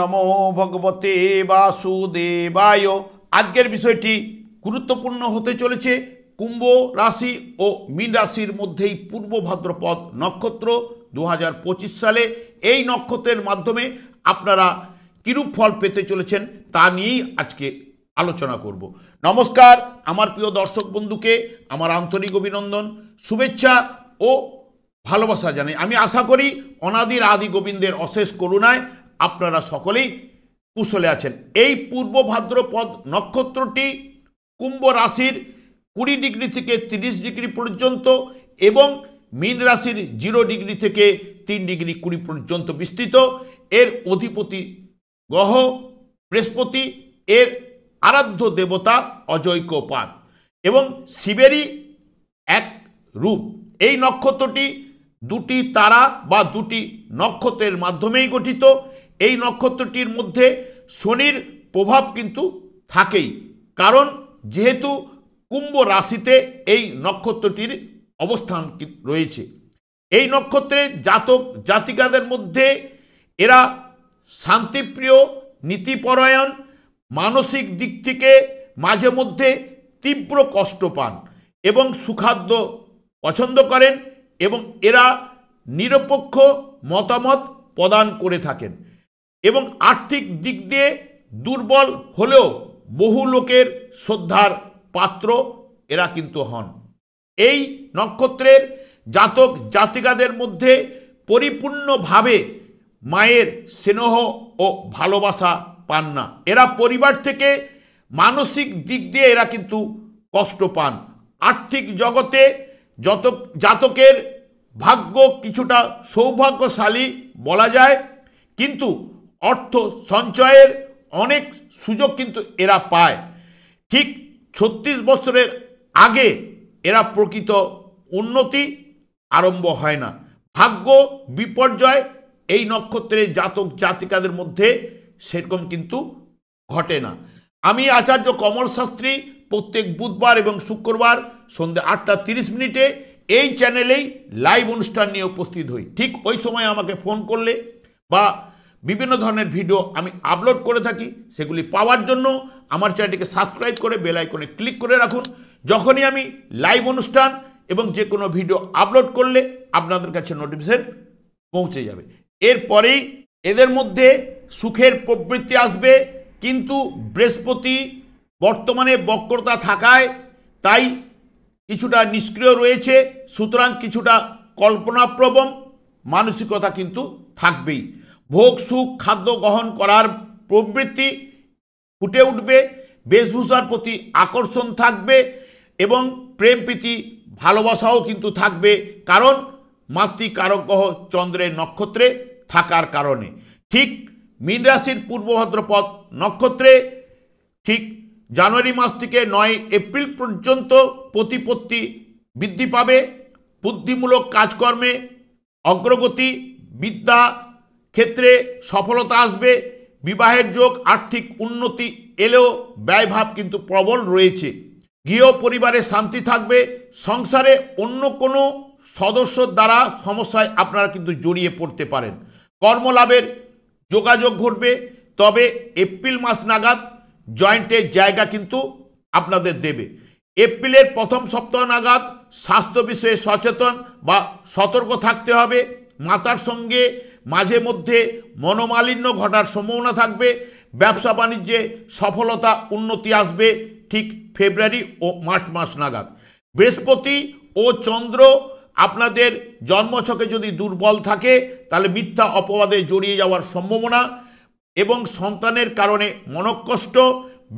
নমো ভগবতে বাসুদেবায়। আজকের বিষয়টি গুরুত্বপূর্ণ হতে চলেছে। কুম্ভ রাশি ও মীন রাশির মধ্যেই পূর্ব ভাদ্রপদ নক্ষত্র 2025 সালে এই নক্ষত্রের মাধ্যমে আপনারা কিরূপ ফল পেতে চলেছেন তা নিয়েই আজকে আলোচনা করব। নমস্কার, আমার প্রিয় দর্শক বন্ধুকে আমার আন্তরিক অভিনন্দন, শুভেচ্ছা ও ভালোবাসা জানাই। আমি আশা করি অনাদির আদি গোবিন্দের অশেষ করুণায় আপনারা সকলেই কুশলে আছেন। এই পূর্ব ভাদ্রপদ নক্ষত্রটি কুম্ভ রাশির 20 ডিগ্রি থেকে 30 ডিগ্রি পর্যন্ত এবং মীন রাশির 0 ডিগ্রি থেকে 3 ডিগ্রি 20 পর্যন্ত বিস্তৃত। এর অধিপতি গ্রহ বৃহস্পতি, এর আরাধ্য দেবতা অজৈকপাদ এবং শিবেরই এক রূপ। এই নক্ষত্রটি দুটি তারা বা দুটি নক্ষত্রের মাধ্যমেই গঠিত। এই নক্ষত্রটির মধ্যে শনির প্রভাব কিন্তু থাকেই, কারণ যেহেতু কুম্ভ রাশিতে এই নক্ষত্রটির অবস্থান রয়েছে। এই নক্ষত্রের জাতক জাতিকাদের মধ্যে এরা শান্তিপ্রিয়, নীতিপরায়ণ, মানসিক দিক থেকে মাঝে মধ্যে তীব্র কষ্ট পান এবং সুখাদ্য পছন্দ করেন এবং এরা নিরপেক্ষ মতামত প্রদান করে থাকেন এবং আর্থিক দিক দিয়ে দুর্বল হলেও বহু লোকের শ্রদ্ধার পাত্র এরা কিন্তু হন। এই নক্ষত্রের জাতক জাতিকাদের মধ্যে পরিপূর্ণভাবে মায়ের স্নেহ ও ভালোবাসা পান না। এরা পরিবার থেকে মানসিক দিক দিয়ে এরা কিন্তু কষ্ট পান। আর্থিক জগতে জাতকের ভাগ্য কিছুটা সৌভাগ্যশালী বলা যায়, কিন্তু অর্থ সঞ্চয়ের অনেক সুযোগ কিন্তু এরা পায়। ঠিক 36 বছরের আগে এরা প্রকৃত উন্নতি আরম্ভ হয় না। ভাগ্য বিপর্যয় এই নক্ষত্রের জাতক জাতিকাদের মধ্যে সেরকম কিন্তু ঘটে না। আমি আচার্য কমল শাস্ত্রী প্রত্যেক বুধবার এবং শুক্রবার সন্ধ্যে 8:30 এই চ্যানেলেই লাইভ অনুষ্ঠান নিয়ে উপস্থিত হই। ঠিক ওই সময় আমাকে ফোন করলে বা বিভিন্ন ধরনের ভিডিও আমি আপলোড করে থাকি, সেগুলি পাওয়ার জন্য আমার চ্যানেলটিকে সাবস্ক্রাইব করে বেল আইকনে ক্লিক করে রাখুন। যখনই আমি লাইভ অনুষ্ঠান এবং যে কোনো ভিডিও আপলোড করলে আপনাদের কাছে নোটিফিকেশন পৌঁছে যাবে। এরপরেই এদের মধ্যে সুখের প্রবৃত্তি আসবে, কিন্তু বৃহস্পতি বর্তমানে বক্রতা থাকায় তাই কিছুটা নিষ্ক্রিয় রয়েছে, সুতরাং কিছুটা কল্পনাপ্রবণ মানসিকতা কিন্তু থাকবেই। ভোগ সুখ খাদ্য গ্রহণ করার প্রবৃত্তি ফুটে উঠবে, বেশভূষার প্রতি আকর্ষণ থাকবে এবং প্রেম প্রীতি ভালোবাসাও কিন্তু থাকবে, কারণ মাতৃকারক গ্রহ চন্দ্রের নক্ষত্রে থাকার কারণে। ঠিক মীন রাশির পূর্ব ভাদ্রপদ নক্ষত্রে ঠিক জানুয়ারি মাস থেকে 9 এপ্রিল পর্যন্ত প্রতিপত্তি বৃদ্ধি পাবে, বুদ্ধিমূলক কাজকর্মে অগ্রগতি, বিদ্যা ক্ষেত্রে সফলতা আসবে, বিবাহের যোগ, আর্থিক উন্নতি এলেও ব্যয়ভাব কিন্তু প্রবল রয়েছে। গৃহ পরিবারে শান্তি থাকবে, সংসারে অন্য কোনো সদস্যর দ্বারা সমস্যায় আপনারা কিন্তু জড়িয়ে পড়তে পারেন। কর্মলাভের যোগাযোগ ঘটবে, তবে এপ্রিল মাস নাগাদ জয়েন্টের জায়গা কিন্তু আপনাদের দেবে। এপ্রিলের প্রথম সপ্তাহ নাগাদ স্বাস্থ্য বিষয়ে সচেতন বা সতর্ক থাকতে হবে। মাতার সঙ্গে মাঝে মধ্যে মনোমালিন্য ঘটার সম্ভাবনা থাকবে। ব্যবসা বাণিজ্যে সফলতা উন্নতি আসবে ঠিক ফেব্রুয়ারি ও মার্চ মাস নাগাদ। বৃহস্পতি ও চন্দ্র আপনাদের জন্মছকে যদি দুর্বল থাকে তাহলে মিথ্যা অপবাদে জড়িয়ে যাওয়ার সম্ভাবনা এবং সন্তানের কারণে মনকষ্ট,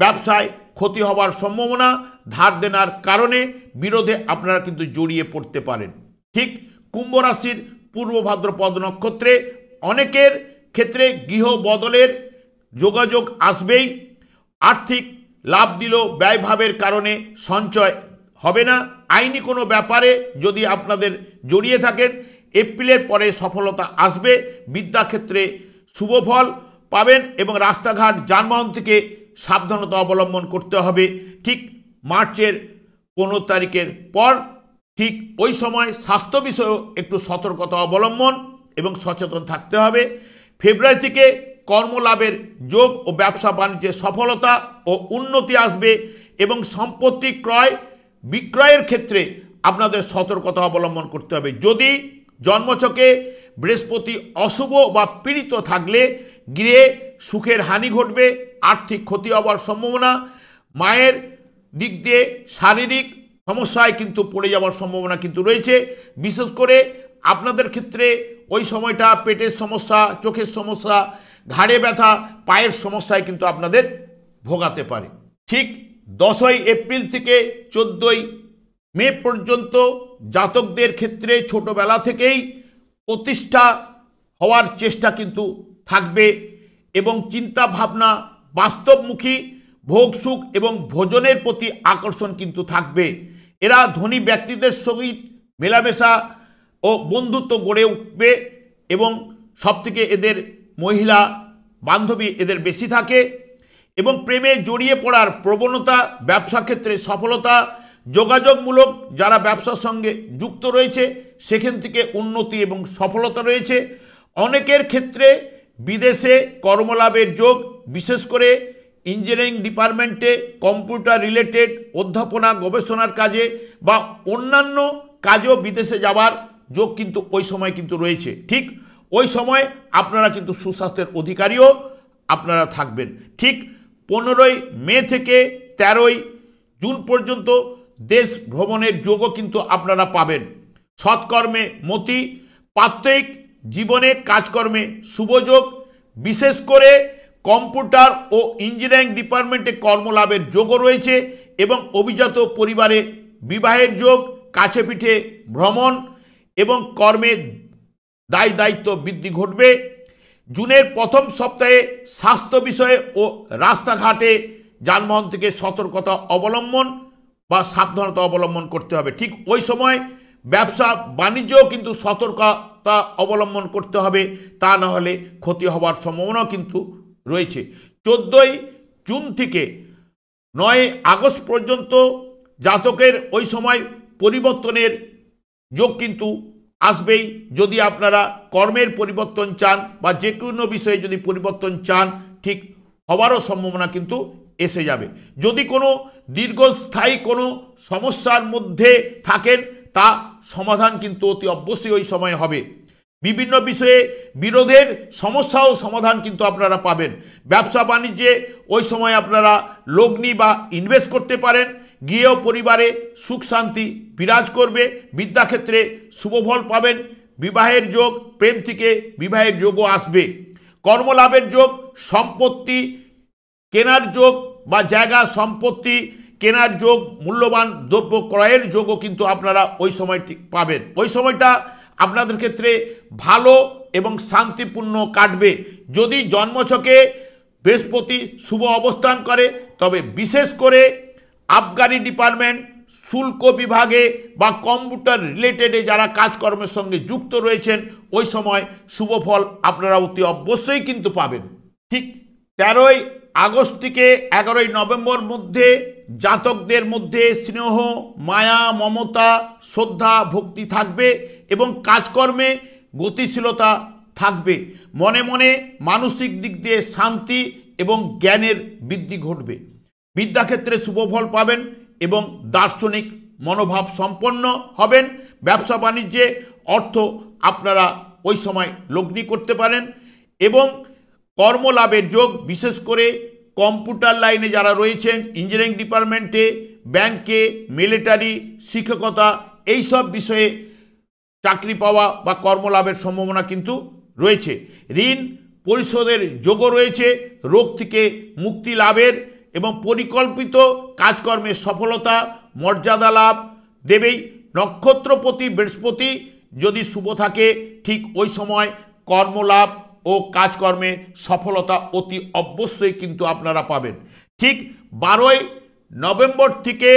ব্যবসায় ক্ষতি হওয়ার সম্ভাবনা, ধার দেনার কারণে বিরোধে আপনারা কিন্তু জড়িয়ে পড়তে পারেন। ঠিক কুম্ভ রাশির পূর্ব ভাদ্রপদ নক্ষত্রে অনেকের ক্ষেত্রে গৃহ বদলের যোগাযোগ আসবেই। আর্থিক লাভ দিলেও ব্যয়ভাবের কারণে সঞ্চয় হবে না। আইনি কোনো ব্যাপারে যদি আপনাদের জড়িয়ে থাকেন এপ্রিলের পরে সফলতা আসবে। বিদ্যাক্ষেত্রে শুভ ফল পাবেন এবং রাস্তাঘাট যানবাহন থেকে সাবধানতা অবলম্বন করতে হবে। ঠিক মার্চের 15 তারিখের পর ঠিক ওই সময় স্বাস্থ্য বিষয়েও একটু সতর্কতা অবলম্বন এবং সচেতন থাকতে হবে। ফেব্রুয়ারি থেকে কর্মলাভের যোগ ও ব্যবসা বাণিজ্যে সফলতা ও উন্নতি আসবে এবং সম্পত্তি ক্রয় বিক্রয়ের ক্ষেত্রে আপনাদের সতর্কতা অবলম্বন করতে হবে। যদি জন্মছকে বৃহস্পতি অশুভ বা পীড়িত থাকলে গৃহে সুখের হানি ঘটবে, আর্থিক ক্ষতি হওয়ার সম্ভাবনা, মায়ের দিক দিয়ে শারীরিক সমস্যায় কিন্তু পড়ে যাওয়ার সম্ভাবনা কিন্তু রয়েছে। বিশেষ করে আপনাদের ক্ষেত্রে ওই সময়টা পেটের সমস্যা, চোখের সমস্যা, ঘাড়ে ব্যথা, পায়ের সমস্যায় কিন্তু আপনাদের ভোগাতে পারে। ঠিক 10ই এপ্রিল থেকে 14ই মে পর্যন্ত জাতকদের ক্ষেত্রে ছোটবেলা থেকেই প্রতিষ্ঠা হওয়ার চেষ্টা কিন্তু থাকবে এবং চিন্তা ভাবনা বাস্তবমুখী, ভোগ সুখ এবং ভোজনের প্রতি আকর্ষণ কিন্তু থাকবে। এরা ধনী ব্যক্তিদের সহিত মেলামেশা ও বন্ধুত্ব গড়ে উঠবে এবং সবথেকে এদের মহিলা বান্ধবী এদের বেশি থাকে এবং প্রেমে জড়িয়ে পড়ার প্রবণতা, ব্যবসা ক্ষেত্রে সফলতা, যোগাযোগমূলক যারা ব্যবসার সঙ্গে যুক্ত রয়েছে সেখান থেকে উন্নতি এবং সফলতা রয়েছে। অনেকের ক্ষেত্রে বিদেশে কর্মলাভের যোগ, বিশেষ করে ইঞ্জিনিয়ারিং ডিপার্টমেন্টে কম্পিউটার রিলেটেড অধ্যাপনা গবেষণার কাজে বা অন্যান্য কাজেও বিদেশে যাওয়ার যোগ কিন্তু ওই সময় কিন্তু রয়েছে। ঠিক ওই সময় আপনারা কিন্তু সুস্বাস্থ্যের অধিকারীও আপনারা থাকবেন। ঠিক 15ই মে থেকে 13ই জুন পর্যন্ত দেশ ভ্রমণের যোগও কিন্তু আপনারা পাবেন। সৎকর্মে মতি, প্রাত্যহিক জীবনে কাজকর্মে শুভযোগ, বিশেষ করে কম্পিউটার ও ইঞ্জিনিয়ারিং ডিপার্টমেন্টে কর্মলাভের যোগও রয়েছে এবং অভিজাত পরিবারে বিবাহের যোগ, কাছে পিঠে ভ্রমণ এবং কর্মের দায় দায়িত্ব বৃদ্ধি ঘটবে। জুনের প্রথম সপ্তাহে স্বাস্থ্য বিষয়ে ও রাস্তাঘাটে যানবাহন থেকে সতর্কতা অবলম্বন বা সাবধানতা অবলম্বন করতে হবে। ঠিক ওই সময় ব্যবসা বাণিজ্যও কিন্তু সতর্কতা অবলম্বন করতে হবে, তা না হলে ক্ষতি হওয়ার সম্ভাবনাও কিন্তু রয়েছে। 14ই জুন থেকে 9ই আগস্ট পর্যন্ত জাতকের ওই সময় পরিবর্তনের যোগ কিন্তু আসবেই। যদি আপনারা কর্মের পরিবর্তন চান বা যে কোনো বিষয়ে যদি পরিবর্তন চান, ঠিক হওয়ারও সম্ভাবনা কিন্তু এসে যাবে। যদি কোনো দীর্ঘস্থায়ী কোনো সমস্যার মধ্যে থাকেন, তা সমাধান কিন্তু অতি অবশ্যই ওই সময় হবে। বিভিন্ন বিষয়ে বিরোধের সমস্যাও সমাধান কিন্তু আপনারা পাবেন। ব্যবসা বাণিজ্যে ওই সময় আপনারা লগ্নি বা ইনভেস্ট করতে পারেন। গৃহ পরিবারে সুখ শান্তি বিরাজ করবে। বিদ্যাক্ষেত্রে শুভফল পাবেন। বিবাহের যোগ, প্রেম থেকে বিবাহের যোগও আসবে। কর্মলাভের যোগ, সম্পত্তি কেনার যোগ বা জায়গা সম্পত্তি কেনার যোগ, মূল্যবান দ্রব্য ক্রয়ের যোগও কিন্তু আপনারা ওই সময়টি পাবেন। ওই সময়টা আপনাদের ক্ষেত্রে ভালো এবং শান্তিপূর্ণ কাটবে। যদি জন্মছকে বৃহস্পতি শুভ অবস্থান করে, তবে বিশেষ করে আবগারি ডিপার্টমেন্ট, শুল্ক বিভাগে বা কম্পিউটার রিলেটেডে যারা কাজকর্মের সঙ্গে যুক্ত রয়েছেন, ওই সময় শুভ ফল আপনারা অতি অবশ্যই কিন্তু পাবেন। ঠিক 13ই আগস্ট থেকে 11ই নভেম্বর মধ্যে জাতকদের মধ্যে স্নেহ, মায়া, মমতা, শ্রদ্ধা, ভক্তি থাকবে এবং কাজকর্মে গতিশীলতা থাকবে। মনে মনে মানসিক দিক দিয়ে শান্তি এবং জ্ঞানের বৃদ্ধি ঘটবে। বিদ্যাক্ষেত্রে শুভফল পাবেন এবং দার্শনিক মনোভাব সম্পন্ন হবেন। ব্যবসা বাণিজ্যে অর্থ আপনারা ওই সময় লগ্নি করতে পারেন এবং কর্মলাভের যোগ, বিশেষ করে কম্পিউটার লাইনে যারা রয়েছেন, ইঞ্জিনিয়ারিং ডিপার্টমেন্টে, ব্যাংকে, মিলিটারি, শিক্ষকতা, এইসব বিষয়ে চাকরি পাওয়া বা কর্মলাভের সম্ভাবনা কিন্তু রয়েছে। ঋণ পরিশোধের যোগও রয়েছে। রোগ থেকে মুক্তি লাভের এবং পরিকল্পিত কাজকর্মের সফলতা, মর্যাদা লাভ দেবেই। নক্ষত্রপতি বৃহস্পতি যদি শুভ থাকে, ঠিক ওই সময় কর্মলাভ ও কাজকর্মে সফলতা অতি অবশ্যই কিন্তু আপনারা পাবেন। ঠিক 12ই নভেম্বর থেকে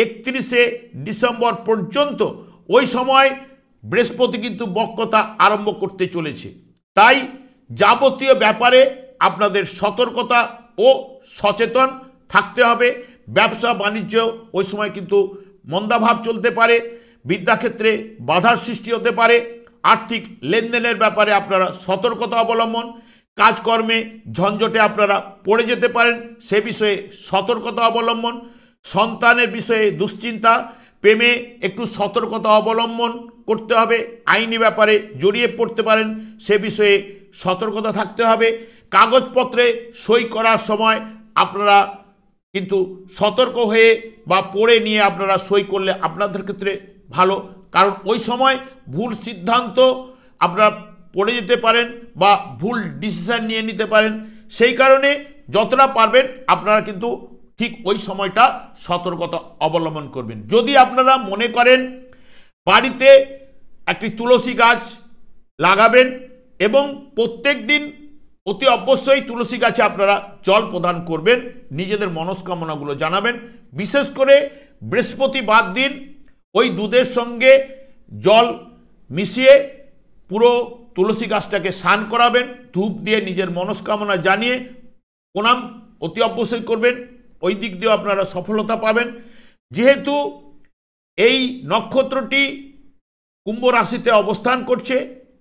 31শে ডিসেম্বর পর্যন্ত ওই সময় বৃহস্পতি কিন্তু বক্রতা আরম্ভ করতে চলেছে। তাই যাবতীয় ব্যাপারে আপনাদের সতর্কতা ও সচেতন থাকতে হবে। ব্যবসা বাণিজ্য ওই সময় কিন্তু মন্দাভাব চলতে পারে। বিদ্যাক্ষেত্রে বাধার সৃষ্টি হতে পারে। আর্থিক লেনদেনের ব্যাপারে আপনারা সতর্কতা অবলম্বন। কাজকর্মে ঝঞ্ঝটে আপনারা পড়ে যেতে পারেন, সে বিষয়ে সতর্কতা অবলম্বন। সন্তানের বিষয়ে দুশ্চিন্তা, প্রেমে একটু সতর্কতা অবলম্বন করতে হবে। আইনি ব্যাপারে জড়িয়ে পড়তে পারেন, সে বিষয়ে সতর্কতা থাকতে হবে। কাগজপত্রে সই করার সময় আপনারা কিন্তু সতর্ক হয়ে বা পড়ে নিয়ে আপনারা সই করলে আপনাদের ক্ষেত্রে ভালো, কারণ ওই সময় ভুল সিদ্ধান্ত আপনারা পড়ে যেতে পারেন বা ভুল ডিসিশন নিয়ে নিতে পারেন। সেই কারণে যতটা পারবেন আপনারা কিন্তু ঠিক ওই সময়টা সতর্কতা অবলম্বন করবেন। যদি আপনারা মনে করেন বাড়িতে একটি তুলসী গাছ লাগাবেন এবং প্রত্যেক দিন অতি অবশ্যই তুলসী গাছে আপনারা জল প্রদান করবেন, নিজেদের মনস্কামনাগুলো জানাবেন। বিশেষ করে বৃহস্পতিবার দিন ওই দুধের সঙ্গে জল মিশিয়ে পুরো তুলসী গাছটাকে স্নান করাবেন, ধূপ দিয়ে নিজের মনস্কামনা জানিয়ে প্রণাম অতি অবশ্যই করবেন। ওই দিক দিয়েও আপনারা সফলতা পাবেন। যেহেতু এই নক্ষত্রটি কুম্ভ রাশিতে অবস্থান করছে,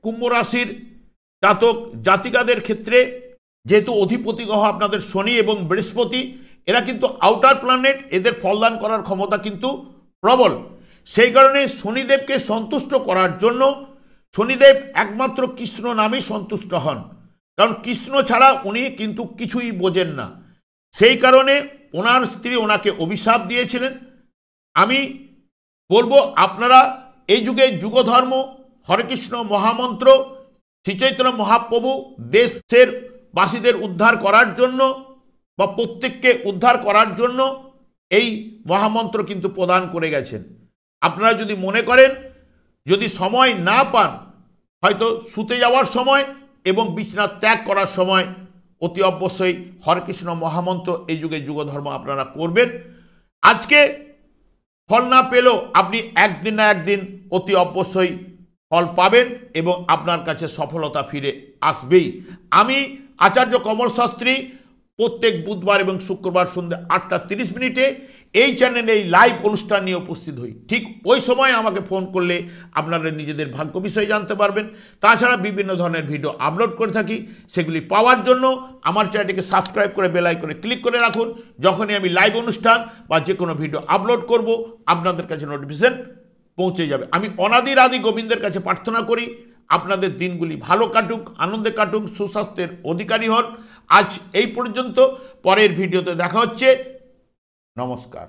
কুম্ভ রাশির জাতক জাতিকাদের ক্ষেত্রে যেহেতু অধিপতি গ্রহ আপনাদের শনি এবং বৃহস্পতি, এরা কিন্তু আউটার প্ল্যানেট, এদের ফলদান করার ক্ষমতা কিন্তু প্রবল। সেই কারণে শনিদেবকে সন্তুষ্ট করার জন্য শনিদেব একমাত্র কৃষ্ণ নামেই সন্তুষ্ট হন, কারণ কৃষ্ণ ছাড়া উনি কিন্তু কিছুই বোঝেন না। সেই কারণে ওনার স্ত্রী ওনাকে অভিশাপ দিয়েছিলেন। আমি বলবো আপনারা এই যুগে যুগধর্ম, হরেকৃষ্ণ মহামন্ত্র, শ্রীচৈতন্য মহাপ্রভু দেশের বাসীদের উদ্ধার করার জন্য বা প্রত্যেককে উদ্ধার করার জন্য এই মহামন্ত্র কিন্তু প্রদান করে গেছেন। আপনারা যদি মনে করেন, যদি সময় না পান, হয়তো শুতে যাওয়ার সময় এবং বিছানা ত্যাগ করার সময় অতি অবশ্যই হরেকৃষ্ণ মহামন্ত্র এই যুগে যুগধর্ম আপনারা করবেন। আজকে ফল না পেলেও আপনি একদিন না একদিন অতি অবশ্যই ফল পাবেন এবং আপনার কাছে সফলতা ফিরে আসবেই। আমি আচার্য কমল শাস্ত্রী প্রত্যেক বুধবার এবং শুক্রবার সন্ধ্যে 8:30 এই চ্যানেলে এই লাইভ অনুষ্ঠান নিয়ে উপস্থিত হই। ঠিক ওই সময় আমাকে ফোন করলে আপনারা নিজেদের ভাগ্য বিষয়ে জানতে পারবেন। তাছাড়া বিভিন্ন ধরনের ভিডিও আপলোড করে থাকি, সেগুলি পাওয়ার জন্য আমার চ্যানেলটিকে সাবস্ক্রাইব করে বেল আইকনে ক্লিক করে রাখুন। যখনই আমি লাইভ অনুষ্ঠান বা যে কোনো ভিডিও আপলোড করব আপনাদের কাছে নোটিফিকেশন পৌঁছে যাবে। আমি অনাদির আদি গোবিন্দের কাছে প্রার্থনা করি আপনাদের দিনগুলি ভালো কাটুক, আনন্দে কাটুক, সুস্বাস্থ্যের অধিকারী হন। আজ এই পর্যন্ত, পরের ভিডিওতে দেখা হচ্ছে। নমস্কার।